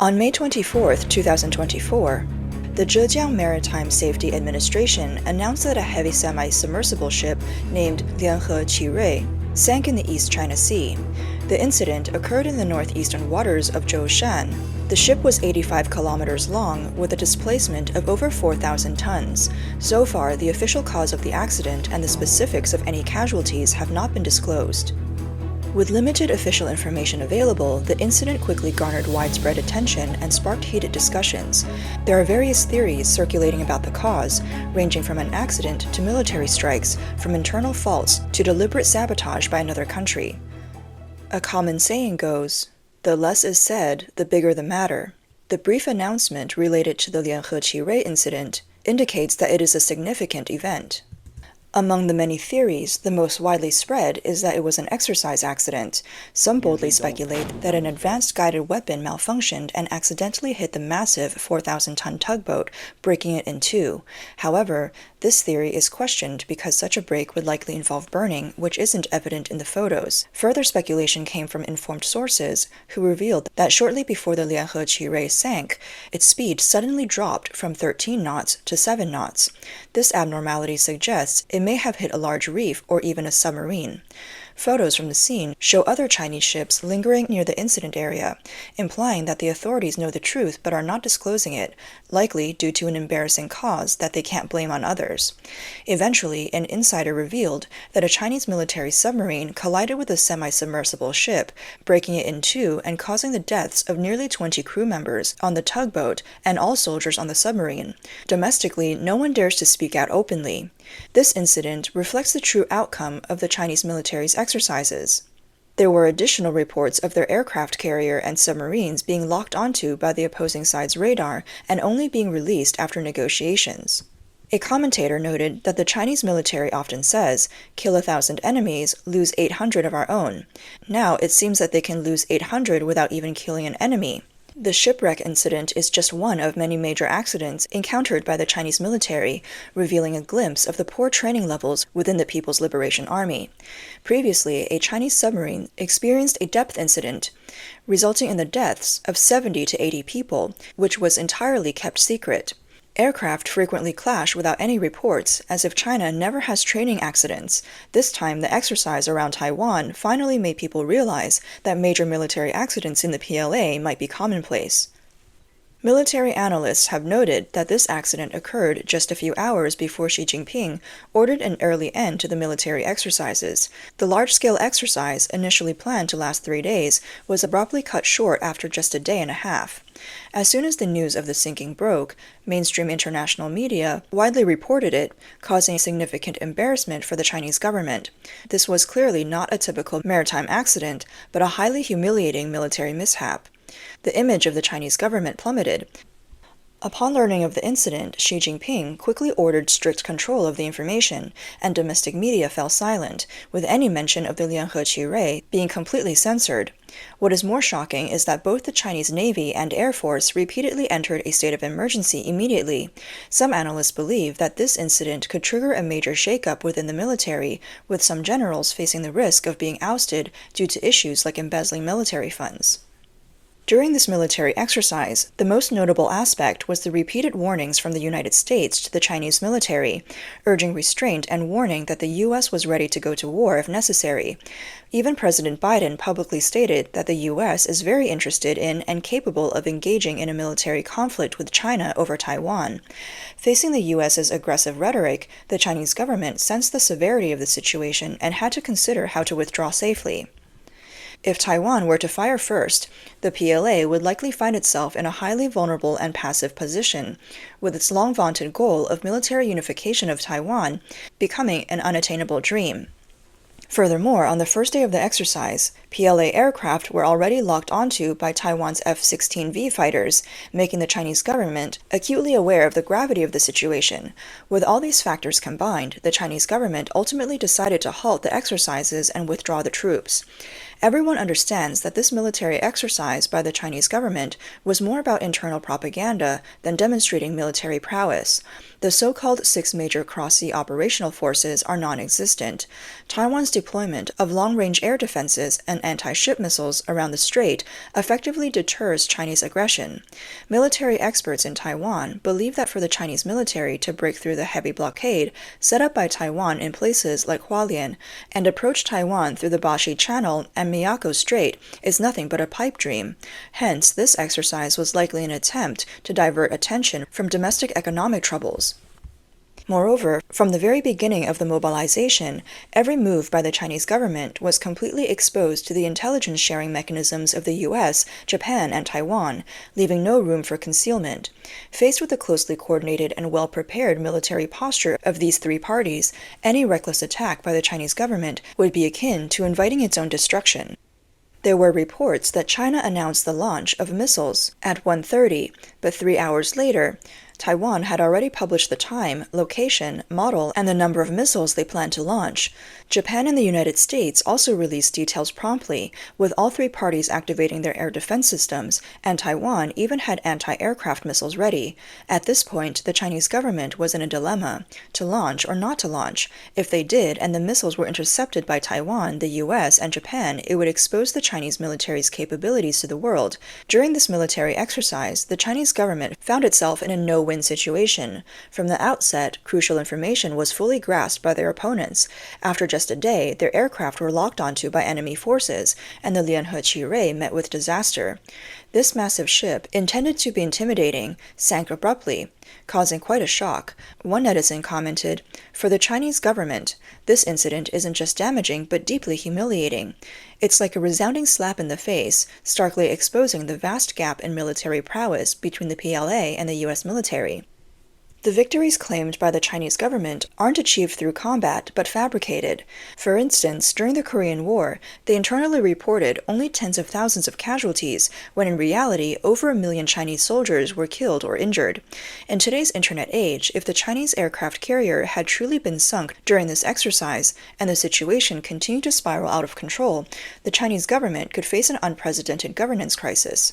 On May 24, 2024, the Zhejiang Maritime Safety Administration announced that a heavy semi-submersible ship named Lianhe Qirui sank in the East China Sea. The incident occurred in the northeastern waters of Zhoushan. The ship was 85 kilometers long with a displacement of over 4,000 tons. So far, the official cause of the accident and the specifics of any casualties have not been disclosed. With limited official information available, the incident quickly garnered widespread attention and sparked heated discussions. There are various theories circulating about the cause, ranging from an accident to military strikes, from internal faults to deliberate sabotage by another country. A common saying goes, "The less is said, the bigger the matter." The brief announcement related to the Lianhe Qirui incident indicates that it is a significant event. Among the many theories, the most widely spread is that it was an exercise accident. Some boldly speculate that an advanced guided weapon malfunctioned and accidentally hit the massive 4,000-ton tugboat, breaking it in two. However, this theory is questioned because such a break would likely involve burning, which isn't evident in the photos. Further speculation came from informed sources, who revealed that shortly before the Lianhe Qirui sank, its speed suddenly dropped from 13 knots to 7 knots. This abnormality suggests it may have hit a large reef or even a submarine. Photos from the scene show other Chinese ships lingering near the incident area, implying that the authorities know the truth but are not disclosing it, likely due to an embarrassing cause that they can't blame on others. Eventually, an insider revealed that a Chinese military submarine collided with a semi-submersible ship, breaking it in two and causing the deaths of nearly 20 crew members on the tugboat and all soldiers on the submarine. Domestically, no one dares to speak out openly. This incident reflects the true outcome of the Chinese military's exercises. There were additional reports of their aircraft carrier and submarines being locked onto by the opposing side's radar and only being released after negotiations. A commentator noted that the Chinese military often says, "Kill 1,000 enemies, lose 800 of our own." Now it seems that they can lose 800 without even killing an enemy. The shipwreck incident is just one of many major accidents encountered by the Chinese military, revealing a glimpse of the poor training levels within the People's Liberation Army. Previously, a Chinese submarine experienced a depth incident, resulting in the deaths of 70 to 80 people, which was entirely kept secret. Aircraft frequently clash without any reports, as if China never has training accidents. This time, the exercise around Taiwan finally made people realize that major military accidents in the PLA might be commonplace. Military analysts have noted that this accident occurred just a few hours before Xi Jinping ordered an early end to the military exercises. The large-scale exercise, initially planned to last 3 days, was abruptly cut short after just a day and a half. As soon as the news of the sinking broke, mainstream international media widely reported it, causing significant embarrassment for the Chinese government. This was clearly not a typical maritime accident, but a highly humiliating military mishap. The image of the Chinese government plummeted. Upon learning of the incident, Xi Jinping quickly ordered strict control of the information, and domestic media fell silent, with any mention of the Lianhe Qirui being completely censored. What is more shocking is that both the Chinese Navy and Air Force repeatedly entered a state of emergency immediately. Some analysts believe that this incident could trigger a major shakeup within the military, with some generals facing the risk of being ousted due to issues like embezzling military funds. During this military exercise, the most notable aspect was the repeated warnings from the United States to the Chinese military, urging restraint and warning that the U.S. was ready to go to war if necessary. Even President Biden publicly stated that the U.S. is very interested in and capable of engaging in a military conflict with China over Taiwan. Facing the U.S.'s aggressive rhetoric, the Chinese government sensed the severity of the situation and had to consider how to withdraw safely. If Taiwan were to fire first, the PLA would likely find itself in a highly vulnerable and passive position, with its long-vaunted goal of military unification of Taiwan becoming an unattainable dream. Furthermore, on the first day of the exercise, PLA aircraft were already locked onto by Taiwan's F-16V fighters, making the Chinese government acutely aware of the gravity of the situation. With all these factors combined, the Chinese government ultimately decided to halt the exercises and withdraw the troops. Everyone understands that this military exercise by the Chinese government was more about internal propaganda than demonstrating military prowess. The so-called 6 major cross-sea operational forces are non-existent. Taiwan's deployment of long-range air defenses and anti-ship missiles around the strait effectively deters Chinese aggression. Military experts in Taiwan believe that for the Chinese military to break through the heavy blockade set up by Taiwan in places like Hualien and approach Taiwan through the Bashi Channel and Miyako Strait is nothing but a pipe dream. Hence, this exercise was likely an attempt to divert attention from domestic economic troubles. Moreover, from the very beginning of the mobilization, every move by the Chinese government was completely exposed to the intelligence sharing mechanisms of the US, Japan, and Taiwan, leaving no room for concealment. Faced with the closely coordinated and well-prepared military posture of these three parties, any reckless attack by the Chinese government would be akin to inviting its own destruction. There were reports that China announced the launch of missiles at 1:30, but 3 hours later, Taiwan had already published the time, location, model, and the number of missiles they planned to launch. Japan and the United States also released details promptly, with all three parties activating their air defense systems, and Taiwan even had anti-aircraft missiles ready. At this point, the Chinese government was in a dilemma, to launch or not to launch. If they did, and the missiles were intercepted by Taiwan, the US, and Japan, it would expose the Chinese military's capabilities to the world. During this military exercise, the Chinese government found itself in a no-win situation. From the outset, crucial information was fully grasped by their opponents. After just a day, their aircraft were locked onto by enemy forces, and the Lianhe Qirui met with disaster. This massive ship, intended to be intimidating, sank abruptly, causing quite a shock. One netizen commented, "For the Chinese government, this incident isn't just damaging but deeply humiliating. It's like a resounding slap in the face, starkly exposing the vast gap in military prowess between the PLA and the US military." The victories claimed by the Chinese government aren't achieved through combat, but fabricated. For instance, during the Korean War, they internally reported only tens of thousands of casualties, when in reality, over 1 million Chinese soldiers were killed or injured. In today's internet age, if the Chinese aircraft carrier had truly been sunk during this exercise, and the situation continued to spiral out of control, the Chinese government could face an unprecedented governance crisis.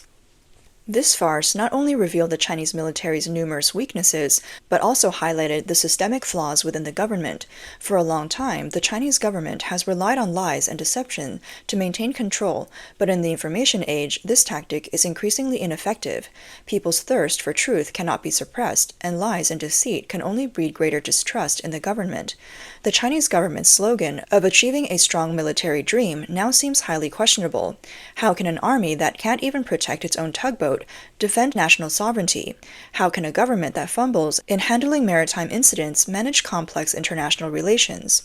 This farce not only revealed the Chinese military's numerous weaknesses, but also highlighted the systemic flaws within the government. For a long time, the Chinese government has relied on lies and deception to maintain control, but in the information age, this tactic is increasingly ineffective. People's thirst for truth cannot be suppressed, and lies and deceit can only breed greater distrust in the government. The Chinese government's slogan of achieving a strong military dream now seems highly questionable. How can an army that can't even protect its own tugboat defend national sovereignty? How can a government that fumbles in handling maritime incidents manage complex international relations?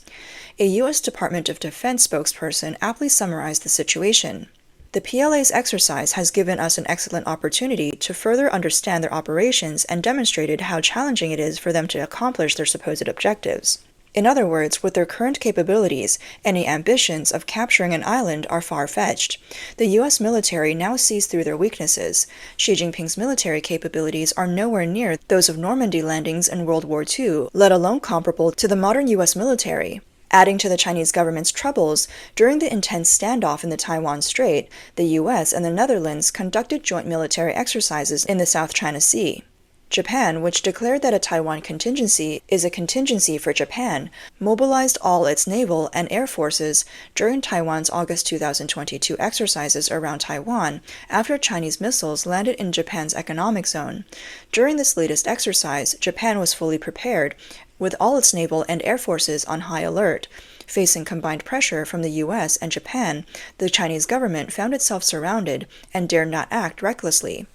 A U.S. Department of Defense spokesperson aptly summarized the situation. The PLA's exercise has given us an excellent opportunity to further understand their operations and demonstrated how challenging it is for them to accomplish their supposed objectives. In other words, with their current capabilities, any ambitions of capturing an island are far-fetched. The U.S. military now sees through their weaknesses. Xi Jinping's military capabilities are nowhere near those of Normandy landings in World War II, let alone comparable to the modern U.S. military. Adding to the Chinese government's troubles, during the intense standoff in the Taiwan Strait, the U.S. and the Netherlands conducted joint military exercises in the South China Sea. Japan, which declared that a Taiwan contingency is a contingency for Japan, mobilized all its naval and air forces during Taiwan's August 2022 exercises around Taiwan after Chinese missiles landed in Japan's economic zone. During this latest exercise, Japan was fully prepared, with all its naval and air forces on high alert. Facing combined pressure from the US and Japan, the Chinese government found itself surrounded and dared not act recklessly.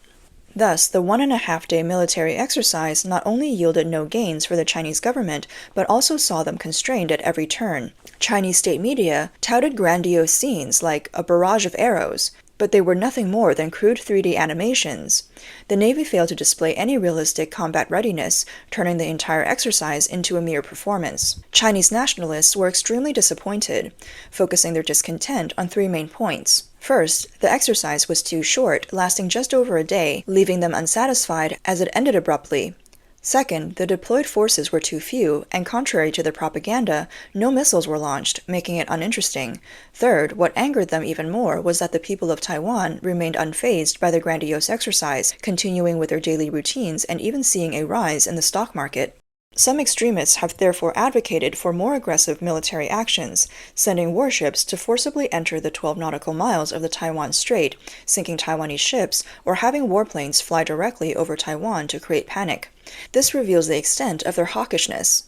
Thus, the 1.5-day military exercise not only yielded no gains for the Chinese government, but also saw them constrained at every turn. Chinese state media touted grandiose scenes like a barrage of arrows, but they were nothing more than crude 3D animations. The Navy failed to display any realistic combat readiness, turning the entire exercise into a mere performance. Chinese nationalists were extremely disappointed, focusing their discontent on 3 main points. First, the exercise was too short, lasting just over a day, leaving them unsatisfied as it ended abruptly. Second, the deployed forces were too few, and contrary to their propaganda, no missiles were launched, making it uninteresting. Third, what angered them even more was that the people of Taiwan remained unfazed by the grandiose exercise, continuing with their daily routines and even seeing a rise in the stock market. Some extremists have therefore advocated for more aggressive military actions, sending warships to forcibly enter the 12 nautical miles of the Taiwan Strait, sinking Taiwanese ships, or having warplanes fly directly over Taiwan to create panic. This reveals the extent of their hawkishness.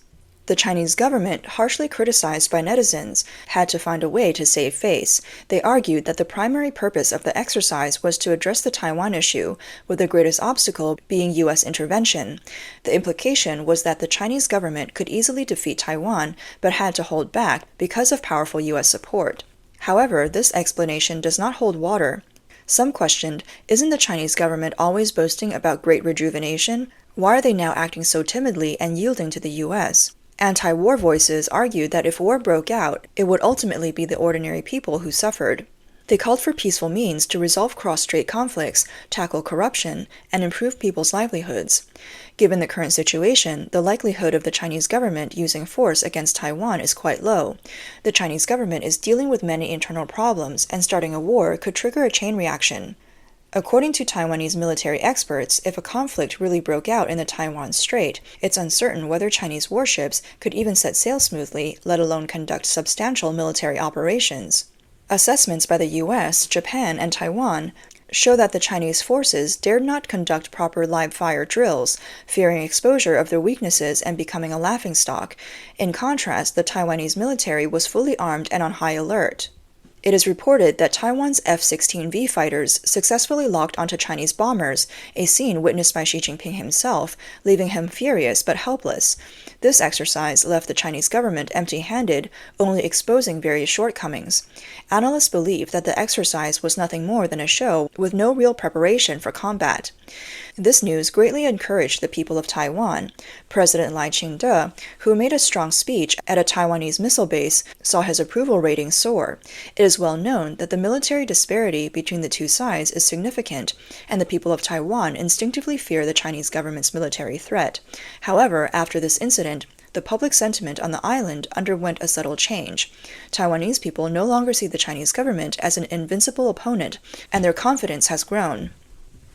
The Chinese government, harshly criticized by netizens, had to find a way to save face. They argued that the primary purpose of the exercise was to address the Taiwan issue, with the greatest obstacle being U.S. intervention. The implication was that the Chinese government could easily defeat Taiwan, but had to hold back because of powerful U.S. support. However, this explanation does not hold water. Some questioned, isn't the Chinese government always boasting about great rejuvenation? Why are they now acting so timidly and yielding to the U.S.? Anti-war voices argued that if war broke out, it would ultimately be the ordinary people who suffered. They called for peaceful means to resolve cross-strait conflicts, tackle corruption, and improve people's livelihoods. Given the current situation, the likelihood of the Chinese government using force against Taiwan is quite low. The Chinese government is dealing with many internal problems, and starting a war could trigger a chain reaction. According to Taiwanese military experts, if a conflict really broke out in the Taiwan Strait, it's uncertain whether Chinese warships could even set sail smoothly, let alone conduct substantial military operations. Assessments by the US, Japan, and Taiwan show that the Chinese forces dared not conduct proper live-fire drills, fearing exposure of their weaknesses and becoming a laughingstock. In contrast, the Taiwanese military was fully armed and on high alert. It is reported that Taiwan's F-16V fighters successfully locked onto Chinese bombers, a scene witnessed by Xi Jinping himself, leaving him furious but helpless. This exercise left the Chinese government empty-handed, only exposing various shortcomings. Analysts believe that the exercise was nothing more than a show with no real preparation for combat. This news greatly encouraged the people of Taiwan. President Lai Ching-te, who made a strong speech at a Taiwanese missile base, saw his approval rating soar. It is well known that the military disparity between the two sides is significant, and the people of Taiwan instinctively fear the Chinese government's military threat. However, after this incident, the public sentiment on the island underwent a subtle change. Taiwanese people no longer see the Chinese government as an invincible opponent, and their confidence has grown.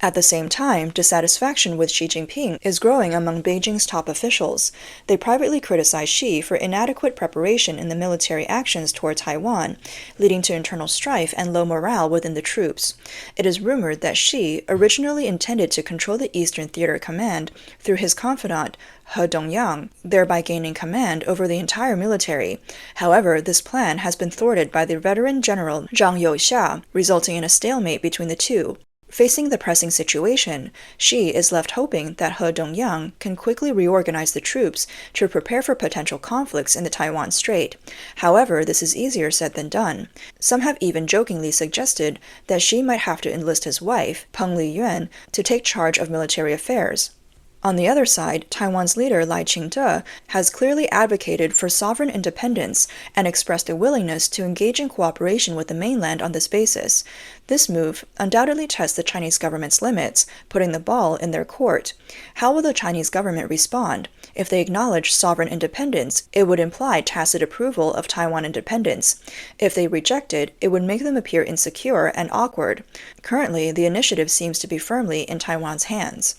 At the same time, dissatisfaction with Xi Jinping is growing among Beijing's top officials. They privately criticize Xi for inadequate preparation in the military actions toward Taiwan, leading to internal strife and low morale within the troops. It is rumored that Xi originally intended to control the Eastern Theater Command through his confidant, He Dongyang, thereby gaining command over the entire military. However, this plan has been thwarted by the veteran general Zhang Youxia, resulting in a stalemate between the two. Facing the pressing situation, Xi is left hoping that He Dongyang can quickly reorganize the troops to prepare for potential conflicts in the Taiwan Strait. However, this is easier said than done. Some have even jokingly suggested that Xi might have to enlist his wife, Peng Liyuan, to take charge of military affairs. On the other side, Taiwan's leader Lai Ching-te has clearly advocated for sovereign independence and expressed a willingness to engage in cooperation with the mainland on this basis. This move undoubtedly tests the Chinese government's limits, putting the ball in their court. How will the Chinese government respond? If they acknowledge sovereign independence, it would imply tacit approval of Taiwan independence. If they reject it, it would make them appear insecure and awkward. Currently, the initiative seems to be firmly in Taiwan's hands.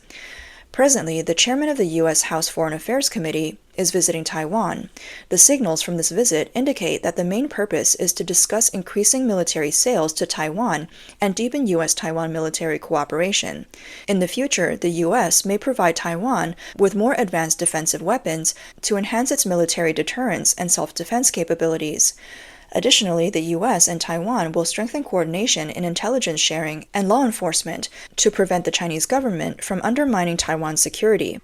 Presently, the chairman of the U.S. House Foreign Affairs Committee is visiting Taiwan. The signals from this visit indicate that the main purpose is to discuss increasing military sales to Taiwan and deepen U.S.-Taiwan military cooperation. In the future, the U.S. may provide Taiwan with more advanced defensive weapons to enhance its military deterrence and self-defense capabilities. Additionally, the U.S. and Taiwan will strengthen coordination in intelligence sharing and law enforcement to prevent the Chinese government from undermining Taiwan's security.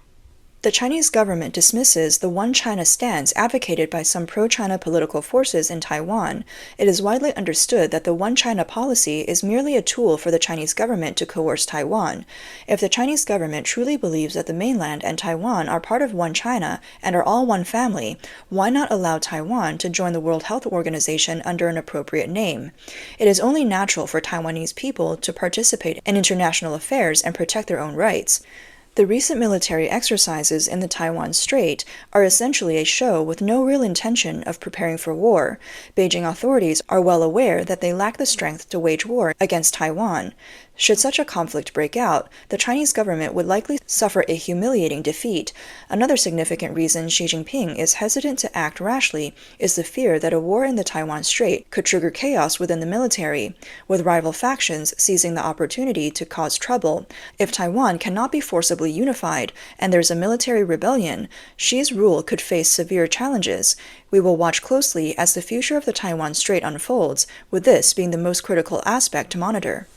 The Chinese government dismisses the One China stance advocated by some pro-China political forces in Taiwan. It is widely understood that the One China policy is merely a tool for the Chinese government to coerce Taiwan. If the Chinese government truly believes that the mainland and Taiwan are part of One China and are all one family, why not allow Taiwan to join the World Health Organization under an appropriate name? It is only natural for Taiwanese people to participate in international affairs and protect their own rights. The recent military exercises in the Taiwan Strait are essentially a show with no real intention of preparing for war. Beijing authorities are well aware that they lack the strength to wage war against Taiwan. Should such a conflict break out, the Chinese government would likely suffer a humiliating defeat. Another significant reason Xi Jinping is hesitant to act rashly is the fear that a war in the Taiwan Strait could trigger chaos within the military, with rival factions seizing the opportunity to cause trouble. If Taiwan cannot be forcibly unified and there's a military rebellion, Xi's rule could face severe challenges. We will watch closely as the future of the Taiwan Strait unfolds, with this being the most critical aspect to monitor.